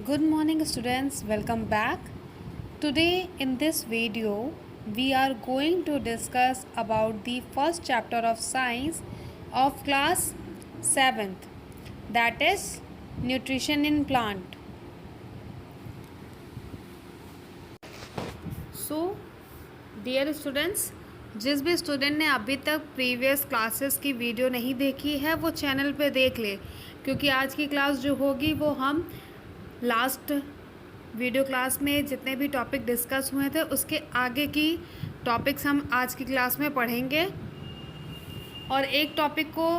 Good morning students, welcome back. Today in this video we are going to discuss about the first chapter of science of class 7th, that is nutrition in plant. So dear students, जिस भी student ने अभी तक previous classes की video नहीं देखी है वो चैनल पे देख ले, क्योंकि आज की क्लास जो होगी वो हम लास्ट वीडियो क्लास में जितने भी टॉपिक डिस्कस हुए थे उसके आगे की टॉपिक्स हम आज की क्लास में पढ़ेंगे और एक टॉपिक को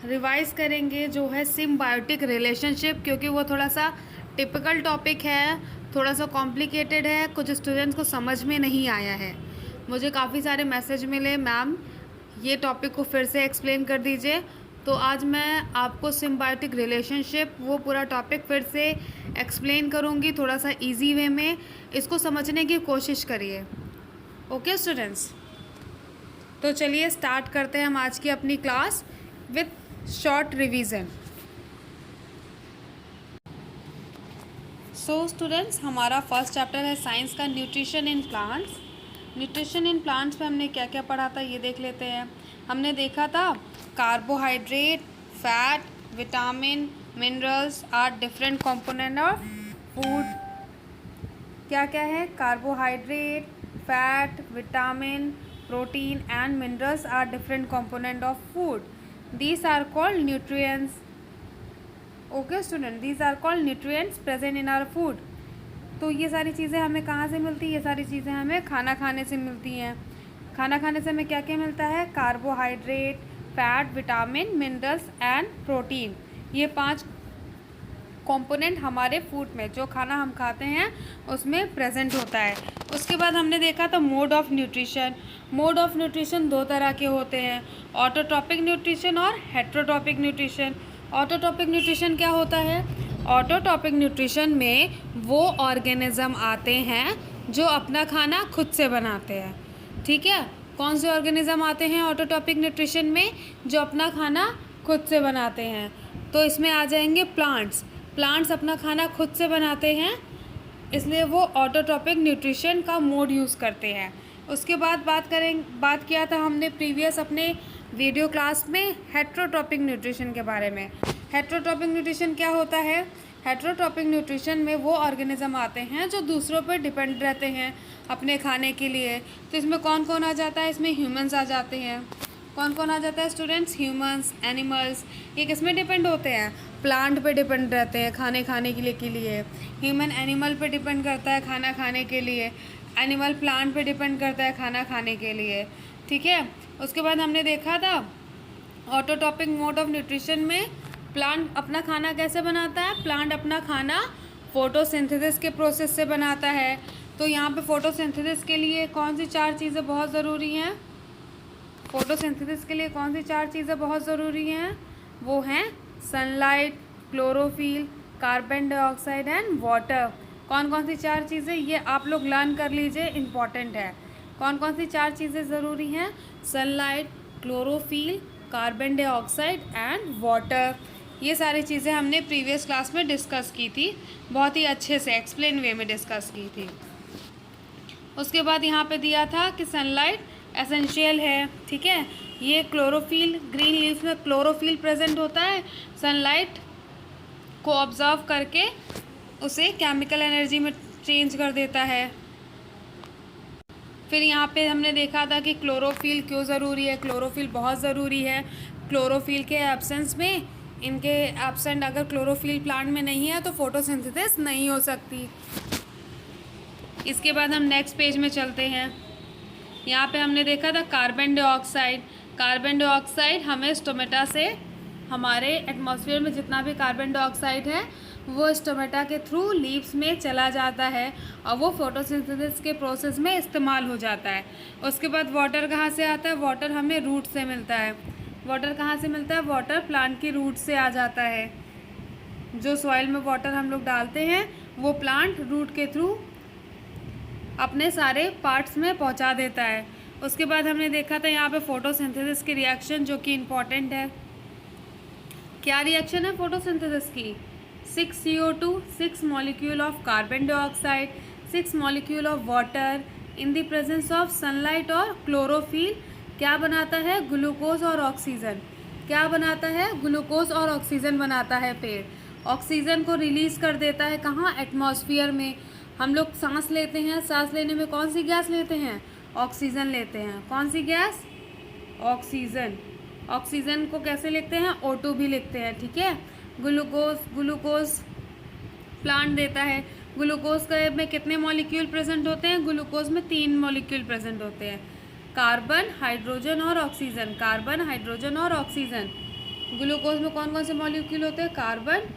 रिवाइज करेंगे जो है सिम्बायोटिक रिलेशनशिप, क्योंकि वो थोड़ा सा टिपिकल टॉपिक है, थोड़ा सा कॉम्प्लिकेटेड है, कुछ स्टूडेंट्स को समझ में नहीं आया है। मुझे काफ़ी सारे मैसेज मिले, मैम ये टॉपिक को फिर से एक्सप्लेन कर दीजिए। तो आज मैं आपको सिम्बायोटिक रिलेशनशिप वो पूरा टॉपिक फिर से एक्सप्लेन करूँगी थोड़ा सा इजी वे में। इसको समझने की कोशिश करिए। ओके स्टूडेंट्स, तो चलिए स्टार्ट करते हैं हम आज की अपनी class with short revision. So students, हमारा फर्स्ट चैप्टर है साइंस का nutrition in plants. Nutrition in plants में हमने क्या क्या पढ़ा था ये देख लेते हैं। हमने देखा था carbohydrate, fat, vitamin, minerals are different component of food. क्या क्या है? Carbohydrate, fat, vitamin, protein and minerals are different component of food. These are called nutrients. Okay student, these are called nutrients present in our food. तो ये सारी चीज़ें हमें कहाँ से मिलती है? ये सारी चीज़ें हमें खाना खाने से मिलती हैं। खाना खाने से हमें क्या क्या मिलता है? Carbohydrate, fat, vitamin, minerals and protein. ये 5 कंपोनेंट हमारे फूड में, जो खाना हम खाते हैं उसमें प्रेजेंट होता है। उसके बाद हमने देखा था mode of nutrition. Mode of nutrition 2 तरह के होते हैं, ऑटोट्रॉपिक न्यूट्रिशन और हेट्रोट्रॉपिक न्यूट्रिशन। ऑटोट्रॉपिक न्यूट्रिशन क्या होता है? ऑटोट्रॉपिक न्यूट्रिशन में वो ऑर्गेनिज्म आते हैं जो अपना खाना खुद से बनाते हैं। ठीक है, कौन से ऑर्गेनिज्म आते हैं ऑटोट्रॉपिक न्यूट्रिशन में? जो अपना खाना खुद से बनाते हैं। तो इसमें आ जाएंगे प्लांट्स। प्लांट्स अपना खाना खुद से बनाते हैं, इसलिए वो ऑटोट्रॉपिक न्यूट्रिशन का मोड यूज़ करते हैं। उसके बाद बात किया था हमने प्रीवियस अपने वीडियो क्लास में हेट्रोट्रॉपिक न्यूट्रिशन के बारे में। हेट्रोट्रॉपिक न्यूट्रिशन क्या होता है? हेट्रोट्रॉपिक न्यूट्रिशन में वो ऑर्गेनिज्म आते हैं जो दूसरों पर डिपेंड रहते हैं अपने खाने के लिए। तो इसमें कौन कौन आ जाता है? इसमें ह्यूमंस आ जाते हैं। कौन कौन आ जाता है स्टूडेंट्स? Humans, animals. ये किस में डिपेंड होते हैं? प्लांट पे डिपेंड रहते हैं खाने के लिए। ह्यूमन एनिमल पे डिपेंड करता है खाना खाने के लिए। एनिमल प्लांट पे डिपेंड करता है खाना खाने के लिए। ठीक है, उसके बाद हमने देखा था ऑटोट्रॉपिक मोड ऑफ न्यूट्रिशन में प्लांट अपना खाना कैसे बनाता है? प्लांट अपना खाना फोटोसिंथेसिस के प्रोसेस से बनाता है। तो यहाँ पे फोटोसिंथेसिस के लिए कौन सी 4 चीज़ें बहुत ज़रूरी हैं? फोटोसिंथेसिस के लिए कौन सी 4 चीज़ें बहुत ज़रूरी हैं? वो हैं sunlight, chlorophyll, carbon dioxide and water. कौन कौन सी 4 चीज़ें? ये आप लोग लर्न कर लीजिए, इम्पॉर्टेंट है। कौन कौन सी 4 चीज़ें ज़रूरी हैं? Sunlight, chlorophyll, carbon dioxide and water. ये सारी चीज़ें हमने प्रीवियस क्लास में डिस्कस की थी, बहुत ही अच्छे से एक्सप्लेन वे में डिस्कस की थी। उसके बाद यहाँ पे दिया था कि सनलाइट एसेंशियल है। ठीक है, ये क्लोरोफिल, ग्रीन लीव्स में क्लोरोफिल प्रेजेंट होता है, सनलाइट को ऑब्जर्व करके उसे केमिकल एनर्जी में चेंज कर देता है। फिर यहाँ पे हमने देखा था कि क्लोरोफिल क्यों ज़रूरी है। क्लोरोफिल बहुत ज़रूरी है। क्लोरोफिल के एब्सेंस में, इनके एब्सेंट अगर क्लोरोफिल प्लांट में नहीं है तो फोटोसिंथेसिस नहीं हो सकती। इसके बाद हम नेक्स्ट पेज में चलते हैं। यहाँ पे हमने देखा था कार्बन डाइऑक्साइड। कार्बन डाइऑक्साइड हमें स्टोमेटा से, हमारे एटमॉस्फेयर में जितना भी कार्बन डाइऑक्साइड है वो स्टोमेटा के थ्रू लीव्स में चला जाता है और वो फोटोसिंथेसिस के प्रोसेस में इस्तेमाल हो जाता है। उसके बाद वाटर कहाँ से आता है? वाटर हमें रूट से मिलता है। वाटर कहाँ से मिलता है? वाटर प्लांट की रूट से आ जाता है। जो सॉइल में वाटर हम लोग डालते हैं वो प्लांट रूट के थ्रू अपने सारे पार्ट्स में पहुंचा देता है। उसके बाद हमने देखा था यहाँ पे फोटोसिंथेसिस की रिएक्शन, जो कि इम्पॉर्टेंट है। क्या रिएक्शन है फोटोसिंथेसिस की? 6 CO2, 6 molecule of carbon dioxide, 6 molecule of water in the presence of sunlight और क्लोरोफिल क्या बनाता है? ग्लूकोज और ऑक्सीजन। क्या बनाता है? ग्लूकोज और ऑक्सीजन बनाता है पेड़। ऑक्सीजन को रिलीज़ कर देता है कहाँ? एटमॉस्फेयर में। हम लोग सांस लेते हैं, सांस लेने में कौन सी गैस लेते हैं? ऑक्सीजन लेते हैं। कौन सी गैस? ऑक्सीजन। ऑक्सीजन को कैसे लिखते हैं? O2 भी लिखते हैं, ठीक है। ग्लूकोज प्लांट देता है। ग्लूकोज का में कितने मॉलिक्यूल प्रेजेंट होते हैं? ग्लूकोज में 3 मॉलिक्यूल प्रेजेंट होते हैं, कार्बन, हाइड्रोजन और ऑक्सीजन। कार्बन, हाइड्रोजन और ऑक्सीजन। ग्लूकोज में कौन कौन से मॉलिक्यूल होते हैं? Carbon,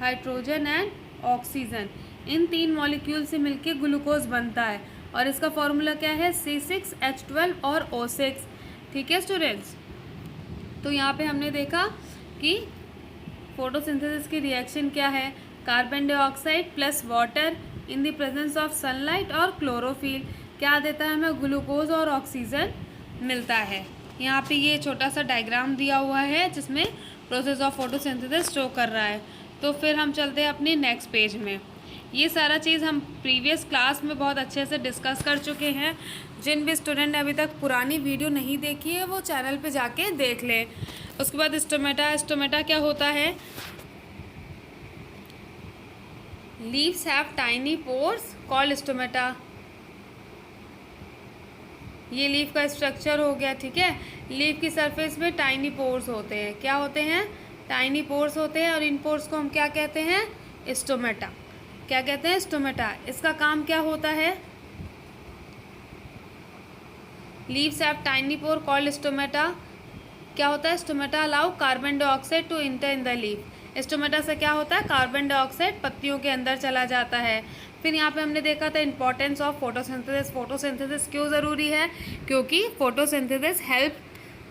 hydrogen and oxygen. In 3 molecule से मिलके ग्लूकोज बनता है और इसका फॉर्मूला क्या है? C6H12 और O6, ठीक है स्टूडेंट्स। तो यहाँ पे हमने देखा कि फोटोसिंथेसिस की रिएक्शन क्या है? Carbon dioxide plus water in the presence of sunlight और क्लोरोफिल क्या देता है हमें? ग्लूकोज और ऑक्सीजन मिलता है। यहाँ पे ये छोटा सा डायग्राम दिया हुआ है जिसमें प्रोसेस ऑफ फोटोसिंथेसिस शो कर रहा है। तो फिर हम चलते हैं अपनी नेक्स्ट पेज में। ये सारा चीज़ हम प्रीवियस क्लास में बहुत अच्छे से डिस्कस कर चुके हैं। जिन भी स्टूडेंट ने अभी तक पुरानी वीडियो नहीं देखी है वो चैनल पे जाके देख लें। उसके बाद स्टोमेटा। स्टोमेटा क्या होता है? Leaves have tiny pores called stomata. ये लीफ का स्ट्रक्चर हो गया, ठीक है। लीफ की सरफेस में टाइनी पोर्स होते हैं। क्या होते हैं? टाइनी पोर्स होते हैं और इन पोर्स को हम क्या कहते हैं? स्टोमेटा। क्या कहते हैं? स्टोमेटा। इसका काम क्या होता है? Leaves have tiny pore called stomata. क्या होता है? Stomata allow carbon dioxide to enter in the leaf. Stomata से क्या होता है? कार्बन डाइऑक्साइड पत्तियों के अंदर चला जाता है। फिर यहाँ पे हमने देखा था इंपॉर्टेंस ऑफ फोटोसिंथेसिस। फोटोसिंथेसिस क्यों ज़रूरी है? क्योंकि photosynthesis help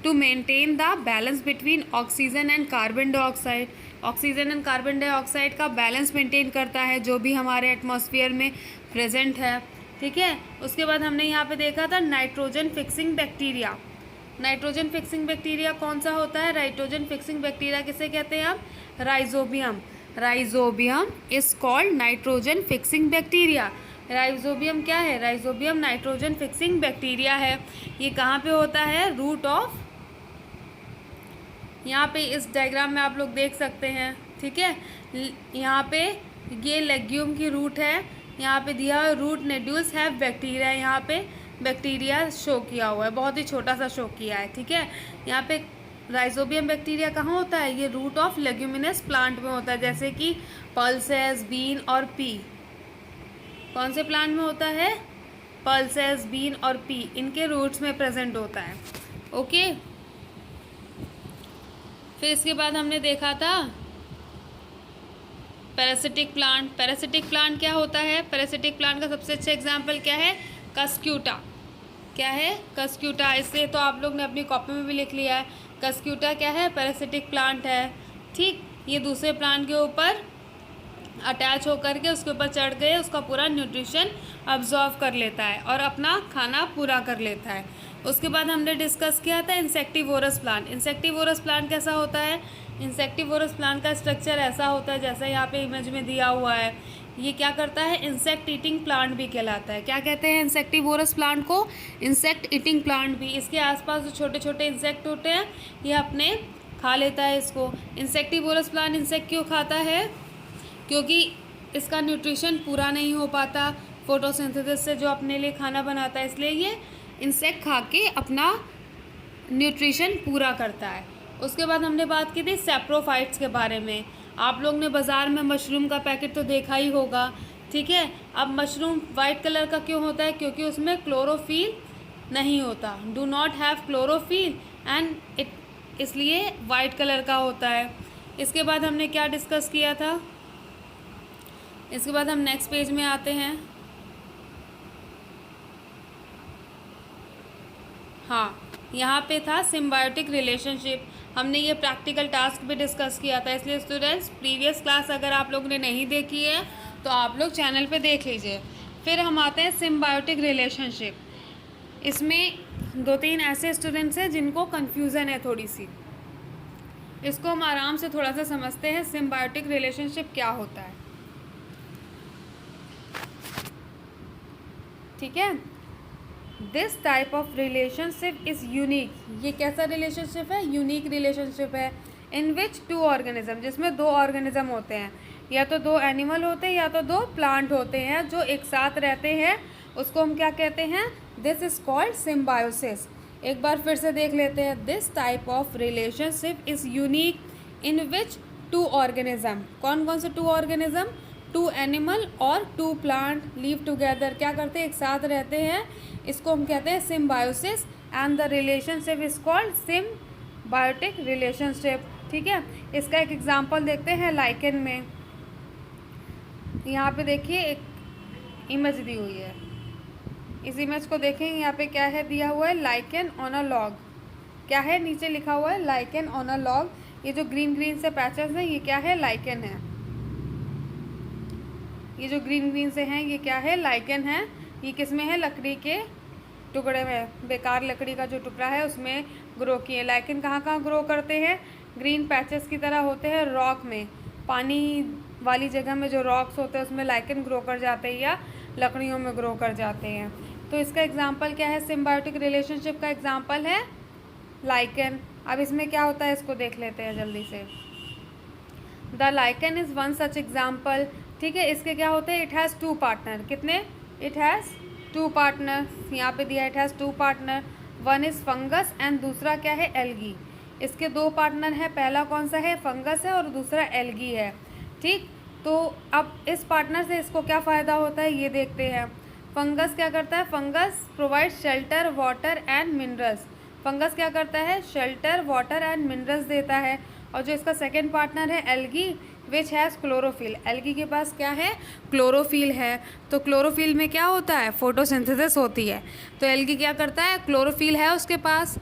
to maintain the balance between oxygen and carbon dioxide. Oxygen and carbon dioxide का बैलेंस मेंटेन करता है जो भी हमारे एटमॉस्फेयर में प्रेजेंट है, ठीक है। उसके बाद हमने यहाँ पे देखा था nitrogen fixing bacteria. Nitrogen fixing bacteria कौन सा होता है? नाइट्रोजन फिक्सिंग बैक्टीरिया किसे कहते हैं हम? Rhizobium. Rhizobium is called nitrogen fixing bacteria. Rhizobium क्या है? राइजोबियम नाइट्रोजन फिक्सिंग बैक्टीरिया है। ये कहाँ पे होता है? रूट ऑफ, यहाँ पे इस डायग्राम में आप लोग देख सकते हैं, ठीक है। यहाँ पे ये लेग्यूम की रूट है, यहाँ पे दिया हुआ रूट नोड्यूल्स हैव बैक्टीरिया। यहाँ पे बैक्टीरिया शो किया हुआ है, बहुत ही छोटा सा शो किया है, ठीक है। यहाँ पे राइजोबियम बैक्टीरिया कहाँ होता है? ये रूट ऑफ लेग्यूमिनस प्लांट में होता है, जैसे कि पल्सेस, बीन और पी। कौन से प्लांट में होता है? पल्सेस, बीन और पी, इनके रूट्स में प्रेजेंट होता है, ओके। फिर इसके बाद हमने देखा था पैरासिटिक प्लांट। पैरासिटिक प्लांट क्या होता है? पैरासिटिक प्लांट का सबसे अच्छा एग्जाम्पल क्या है? कस्क्यूटा। क्या है? कस्क्यूटा। इससे तो आप लोग ने अपनी कॉपी में भी लिख लिया है। कस्क्यूटा क्या है? पैरासिटिक प्लांट है, ठीक। ये दूसरे प्लांट के ऊपर अटैच होकर के उसके ऊपर चढ़ गए, उसका पूरा न्यूट्रिशन अब्जॉर्व कर लेता है और अपना खाना पूरा कर लेता है। उसके बाद हमने डिस्कस किया था इंसेक्टिवोरस प्लांट। इंसेक्टिवोरस प्लांट कैसा होता है? इंसेक्टिवोरस प्लांट का स्ट्रक्चर ऐसा होता है जैसा यहाँ पे इमेज में दिया हुआ है। ये क्या करता है? इंसेक्ट ईटिंग प्लांट भी कहलाता है। क्या कहते हैं इंसेक्टिवोरस प्लांट को? इंसेक्ट ईटिंग प्लांट भी। इसके आसपास जो छोटे छोटे इंसेक्ट होते हैं ये अपने खा लेता है इसको। इंसेक्टिवोरस प्लांट इंसेक्ट क्यों खाता है? क्योंकि इसका न्यूट्रिशन पूरा नहीं हो पाता फोटोसिंथेसिस से, जो अपने लिए खाना बनाता है, इसलिए ये इंसेक्ट खा के अपना न्यूट्रिशन पूरा करता है। उसके बाद हमने बात की थी सैप्रोफाइट्स के बारे में। आप लोग ने बाज़ार में मशरूम का पैकेट तो देखा ही होगा, ठीक है। अब मशरूम वाइट कलर का क्यों होता है? क्योंकि उसमें क्लोरोफिल नहीं होता, do not have chlorophyll and it, इसलिए वाइट कलर का होता है। इसके बाद हमने क्या डिस्कस किया था? इसके बाद हम नेक्स्ट पेज में आते हैं। हाँ, यहाँ पे था सिम्बायोटिक रिलेशनशिप। हमने ये प्रैक्टिकल टास्क भी डिस्कस किया था, इसलिए स्टूडेंट्स प्रीवियस क्लास अगर आप लोगों ने नहीं देखी है तो आप लोग चैनल पे देख लीजिए। फिर हम आते हैं सिम्बायोटिक रिलेशनशिप। इसमें 2-3 ऐसे स्टूडेंट्स हैं जिनको कन्फ्यूज़न है थोड़ी सी। इसको हम आराम से थोड़ा सा समझते हैं, सिम्बायोटिक रिलेशनशिप क्या होता है। ठीक है, this type of relationship is unique. ये कैसा रिलेशनशिप है? यूनिक रिलेशनशिप है। इन विच टू ऑर्गेनिज्म, जिसमें दो ऑर्गेनिज्म होते हैं, या तो दो एनिमल होते हैं या तो दो प्लांट होते हैं, जो एक साथ रहते हैं, उसको हम क्या कहते हैं? This is called symbiosis. एक बार फिर से देख लेते हैं। This type of relationship is unique in which two organism. कौन कौन से टू ऑर्गेनिज्म? टू एनिमल और टू प्लांट लिव टुगेदर। क्या करते हैं? एक साथ रहते हैं। इसको हम कहते हैं symbiosis and the relationship is called symbiotic relationship. ठीक है, इसका एक एग्जांपल देखते हैं लाइकेन में। यहाँ पे देखिए एक इमेज दी हुई है। इस इमेज को देखें, यहाँ पे क्या है दिया हुआ है? Lichen on a log. क्या है? नीचे लिखा हुआ है लाइकेन ऑन अ लॉग। ये जो ग्रीन ग्रीन से पैचेस हैं, ये क्या है? लाइकेन है। ये जो ग्रीन ग्रीन से हैं, ये क्या है? लाइकेन है। ये किस में है? लकड़ी के टुकड़े में, बेकार लकड़ी का जो टुकड़ा है उसमें ग्रो किए। लाइकेन कहाँ कहाँ ग्रो करते हैं? ग्रीन पैचेस की तरह होते हैं रॉक में, पानी वाली जगह में जो रॉक्स होते हैं उसमें लाइकेन ग्रो कर जाते हैं, या लकड़ियों में ग्रो कर जाते हैं। तो इसका एग्जाम्पल क्या है? सिम्बायोटिक रिलेशनशिप का एग्जाम्पल है लाइकेन। अब इसमें क्या होता है इसको देख लेते हैं जल्दी से। The lichen is one such example. ठीक है, इसके क्या होते हैं? It has two partner. कितने? It has two partner. यहाँ पे दिया it has two partner. One is fungus and दूसरा क्या है? एल्गी। इसके दो पार्टनर हैं, पहला कौन सा है? फंगस है और दूसरा एल्गी है। ठीक, तो अब इस पार्टनर से इसको क्या फ़ायदा होता है ये देखते हैं। फंगस क्या करता है? Fungus provide shelter, water and minerals. Fungus क्या करता है? शेल्टर, वाटर एंड मिनरल्स देता है। और जो इसका सेकेंड पार्टनर है algae, which has chlorophyll. Algae के पास क्या है? क्लोरोफिल है। तो क्लोरोफिल में क्या होता है? फोटोसिंथेसिस होती है। तो एल्गी क्या करता है? क्लोरोफिल है उसके पास।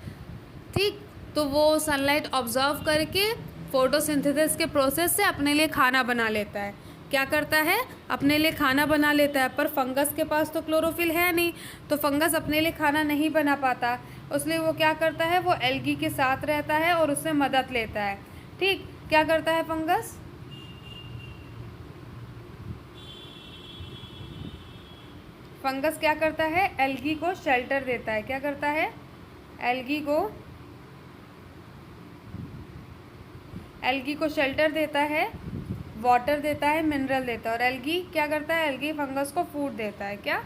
ठीक, तो वो सनलाइट ऑब्जर्व करके फोटोसिंथेसिस के प्रोसेस से अपने लिए खाना बना लेता है। क्या करता है? अपने लिए खाना बना लेता है। पर फंगस के पास तो क्लोरोफिल है नहीं, तो फंगस अपने लिए खाना नहीं बना पाता, इसलिए वो क्या करता है? वो एल्गी के साथ रहता है और उससे मदद लेता है। ठीक, क्या करता है फंगस? फंगस क्या करता है? एल्गी को शेल्टर देता है। क्या करता है? एल्गी को शेल्टर देता है, वाटर देता है, मिनरल देता है। और एल्गी क्या करता है? एल्गी फंगस को फूड देता है। क्या?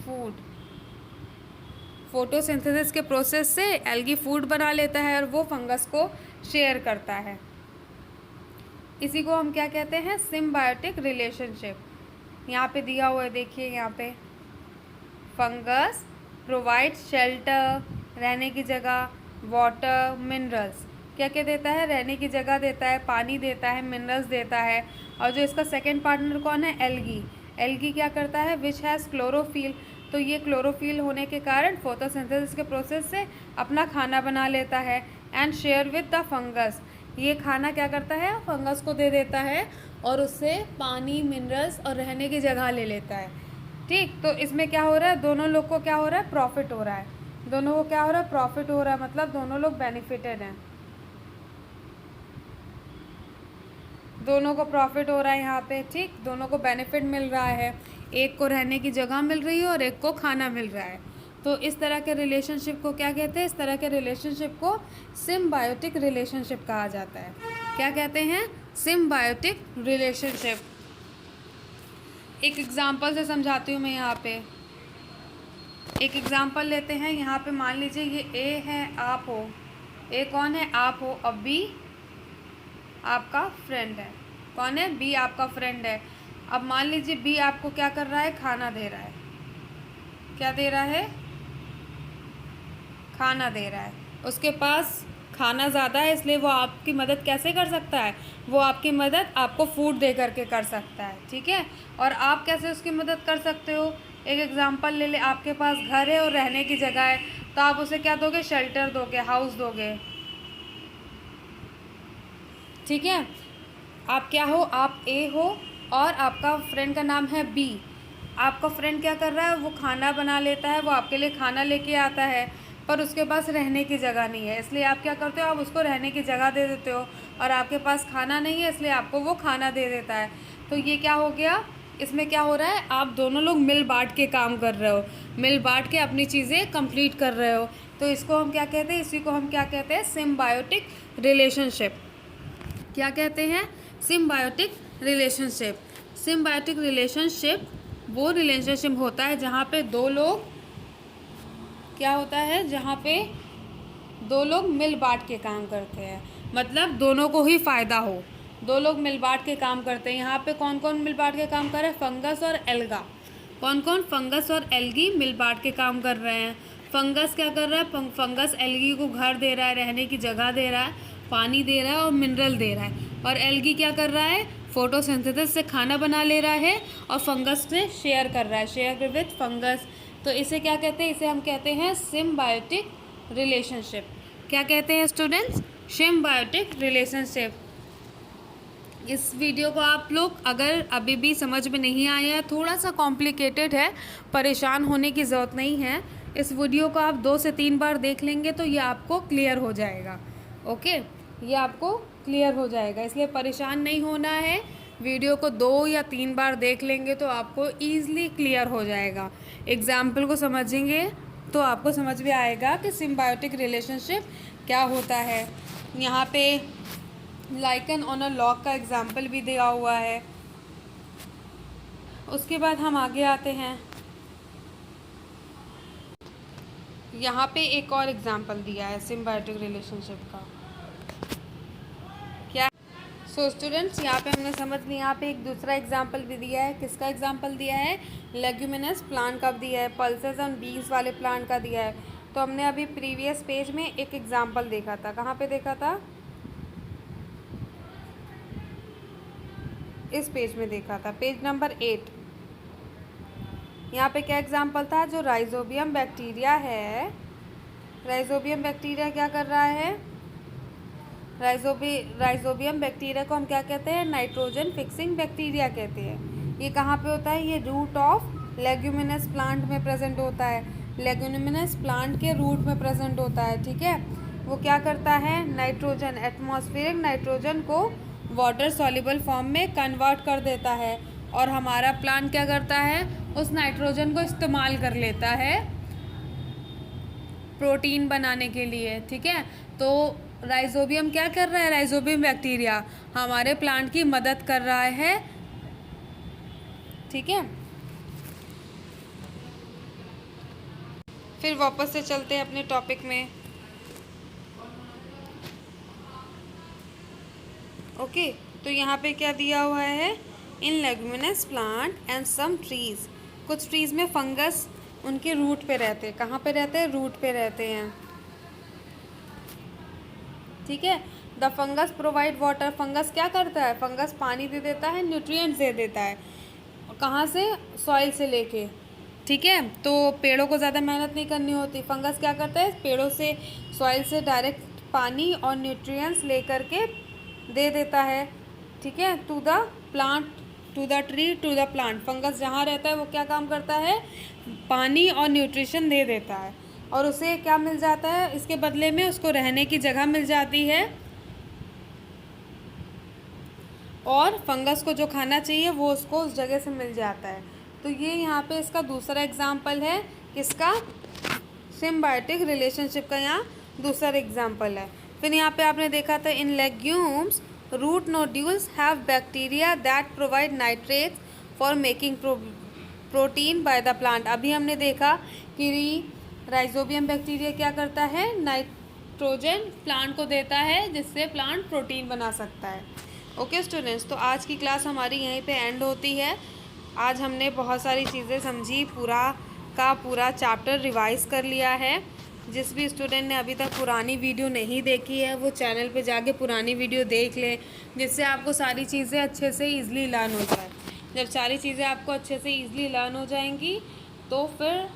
फूड। फोटोसिंथेसिस के प्रोसेस से एल्गी फूड बना लेता है और वो फंगस को शेयर करता है। इसी को हम क्या कहते हैं? Symbiotic relationship. यहाँ पे दिया हुआ है, देखिए यहाँ पे, फंगस प्रोवाइड शेल्टर, रहने की जगह, वाटर, मिनरल्स। क्या क्या देता है? रहने की जगह देता है, पानी देता है, मिनरल्स देता है। और जो इसका सेकेंड पार्टनर कौन है? एल्गी। एल्गी क्या करता है? Which has chlorophyll. तो ये क्लोरोफिल होने के कारण फोटोसिंथेसिस के प्रोसेस से अपना खाना बना लेता है and share with the fungus. ये खाना क्या करता है? फंगस को दे देता है और उससे पानी, मिनरल्स और रहने की जगह ले लेता है। ठीक, तो इसमें क्या हो रहा है? दोनों लोग को क्या हो रहा है? प्रॉफिट हो रहा है। दोनों को क्या हो रहा है? प्रॉफिट हो रहा है, मतलब दोनों लोग बेनिफिटेड हैं। दोनों को प्रॉफिट हो रहा है यहाँ पे। ठीक, दोनों को बेनिफिट मिल रहा है। एक को रहने की जगह मिल रही है और एक को खाना मिल रहा है। तो इस तरह के रिलेशनशिप को क्या कहते हैं? इस तरह के रिलेशनशिप को सिम्बायोटिक रिलेशनशिप कहा जाता है। क्या कहते हैं? Symbiotic relationship. एक एग्जांपल से समझाती हूँ मैं। यहाँ पे एक एग्जांपल लेते हैं। यहाँ पे मान लीजिए ये ए है, आप हो। ए कौन है? आप हो। अब बी आपका फ्रेंड है। कौन है? बी आपका फ्रेंड है। अब मान लीजिए बी आपको क्या कर रहा है? खाना दे रहा है। क्या दे रहा है? खाना दे रहा है। उसके पास खाना ज़्यादा है, इसलिए वो आपकी मदद कैसे कर सकता है? वो आपकी मदद आपको फूड दे करके कर सकता है। ठीक है, और आप कैसे उसकी मदद कर सकते हो? एक एग्जांपल ले ले। आपके पास घर है और रहने की जगह है, तो आप उसे क्या दोगे? शेल्टर दोगे, हाउस दोगे। ठीक है, आप क्या हो? आप ए हो और आपका फ्रेंड का नाम है बी। आपका फ्रेंड क्या कर रहा है? वो खाना बना लेता है, वो आपके लिए खाना लेके आता है। पर उसके पास रहने की जगह नहीं है, इसलिए आप क्या करते हो, आप उसको रहने की जगह दे देते हो। और आपके पास खाना नहीं है, इसलिए आपको वो खाना दे देता है। तो ये क्या हो गया, इसमें क्या हो रहा है, आप दोनों लोग मिल बांट के काम कर रहे हो, मिल बांट के अपनी चीज़ें कंप्लीट कर रहे हो। तो इसको हम क्या कहते हैं, इसी को हम क्या कहते हैं, सिम्बायोटिक रिलेशनशिप। क्या कहते हैं, सिम्बायोटिक रिलेशनशिप। सिम्बायोटिक रिलेशनशिप वो रिलेशनशिप होता है जहाँ पे दो लोग, क्या होता है, जहाँ पे दो लोग मिल बांट के काम करते हैं, मतलब दोनों को ही फ़ायदा हो, दो लोग मिल बांट के काम करते हैं। यहाँ पे कौन कौन मिल बांट के काम कर रहे हैं, फंगस और एल्गा। कौन कौन, फंगस और एल्गी मिल बांट के काम कर रहे हैं। फंगस क्या कर रहा है, फंगस एल्गी को घर दे रहा है, रहने की जगह दे रहा है, पानी दे रहा है और मिनरल दे रहा है। और एल्गी क्या कर रहा है, फोटोसिंथेसिस से खाना बना ले रहा है और फंगस से शेयर कर रहा है, शेयर विथ फंगस। तो इसे क्या कहते हैं, इसे हम कहते हैं सिम्बायोटिक रिलेशनशिप। क्या कहते हैं स्टूडेंट्स, सिम्बायोटिक रिलेशनशिप। इस वीडियो को आप लोग अगर अभी भी समझ में नहीं आया, थोड़ा सा कॉम्प्लिकेटेड है, परेशान होने की ज़रूरत नहीं है। इस वीडियो को आप 2 से 3 बार देख लेंगे तो ये आपको क्लियर हो जाएगा। ओके, ये आपको क्लियर हो जाएगा, इसलिए परेशान नहीं होना है। वीडियो को 2 या 3 बार देख लेंगे तो आपको ईज़िली क्लियर हो जाएगा। एग्जाम्पल को समझेंगे तो आपको समझ में आएगा कि सिम्बायोटिक रिलेशनशिप क्या होता है। यहाँ पे लाइकन ऑन अ लॉग का एग्जाम्पल भी दिया हुआ है। उसके बाद हम आगे आते हैं, यहाँ पे एक और एग्जाम्पल दिया है सिम्बायोटिक रिलेशनशिप का। क्या, सो स्टूडेंट्स यहाँ पे हमने समझ लिया, यहाँ पे एक दूसरा एग्जाम्पल भी दिया है। किसका एग्जाम्पल दिया है, लेग्यूमिनस प्लांट का दिया है, पल्सेस एंड बीन्स वाले प्लांट का दिया है। तो हमने अभी प्रीवियस पेज में एक एग्जाम्पल देखा था, कहाँ पे देखा था, इस पेज में देखा था, पेज नंबर 8। यहाँ पे क्या एग्जाम्पल था, जो राइजोबियम बैक्टीरिया है, राइजोबियम बैक्टीरिया क्या कर रहा है, राइजोबियम बैक्टीरिया को हम क्या कहते हैं, नाइट्रोजन फिक्सिंग बैक्टीरिया कहते हैं। ये कहाँ पे होता है, ये रूट ऑफ लेग्यूमिनस प्लांट में प्रेजेंट होता है, लेग्यूमिनस प्लांट के रूट में प्रेजेंट होता है। ठीक है, वो क्या करता है, नाइट्रोजन, एटमॉस्फेरिक नाइट्रोजन को वाटर सॉल्युबल फॉर्म में कन्वर्ट कर देता है, और हमारा प्लांट क्या करता है, उस नाइट्रोजन को इस्तेमाल कर लेता है प्रोटीन बनाने के लिए। ठीक है, तो राइजोबियम क्या कर रहा है, राइजोबियम बैक्टीरिया हमारे प्लांट की मदद कर रहा है। ठीक है, फिर वापस से चलते हैं अपने टॉपिक में। ओके, तो यहाँ पे क्या दिया हुआ है, in leguminous plant and some trees, कुछ ट्रीज में फंगस उनके रूट पे रहते हैं। कहाँ पे रहते हैं, रूट पे रहते हैं। ठीक है, the fungus provide water, fungus क्या करता है, फंगस पानी दे देता है, न्यूट्रिएंट्स दे देता है, कहाँ से, सॉइल से लेके। ठीक है, तो पेड़ों को ज़्यादा मेहनत नहीं करनी होती, फंगस क्या करता है, पेड़ों से, सॉइल से डायरेक्ट पानी और न्यूट्रिएंट्स लेकर के दे देता है। ठीक है, to the plant, to the tree, to the plant, fungus जहाँ रहता है वो क्या काम करता है, पानी और न्यूट्रिशन दे देता है, और उसे क्या मिल जाता है, इसके बदले में उसको रहने की जगह मिल जाती है, और फंगस को जो खाना चाहिए वो उसको उस जगह से मिल जाता है। तो ये यहाँ पे इसका दूसरा एग्जाम्पल है, किसका, सिम्बायोटिक रिलेशनशिप का यहाँ दूसरा एग्जाम्पल है। फिर यहाँ पे आपने देखा था, in legumes root nodules have bacteria that provide nitrates for making protein by the plant. अभी हमने देखा कि राइजोबियम बैक्टीरिया क्या करता है, नाइट्रोजन प्लांट को देता है, जिससे प्लांट प्रोटीन बना सकता है। ओके स्टूडेंट्स, तो आज की क्लास हमारी यहीं पे एंड होती है। आज हमने बहुत सारी चीज़ें समझी, पूरा का पूरा चैप्टर रिवाइज कर लिया है। जिस भी स्टूडेंट ने अभी तक पुरानी वीडियो नहीं देखी है वो चैनल पे जाके पुरानी वीडियो देख ले, जिससे आपको सारी चीज़ें अच्छे से ईज़िली लर्न हो जाए। जब सारी चीज़ें आपको अच्छे से ईज़िली लर्न हो जाएंगी तो फिर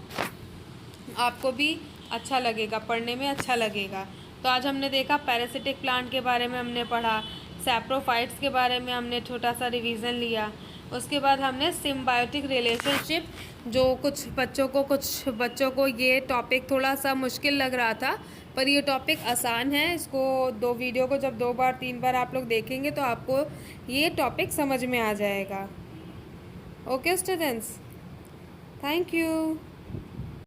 आपको भी अच्छा लगेगा, पढ़ने में अच्छा लगेगा। तो आज हमने देखा पैरासिटिक प्लांट के बारे में हमने पढ़ा, सैप्रोफाइट्स के बारे में हमने छोटा सा रिवीजन लिया। उसके बाद हमने सिम्बायोटिक रिलेशनशिप, जो कुछ बच्चों को ये टॉपिक थोड़ा सा मुश्किल लग रहा था, पर ये टॉपिक आसान है। इसको वीडियो को जब 2 बार 3 बार आप लोग देखेंगे तो आपको ये टॉपिक समझ में आ जाएगा। Okay students, thank you.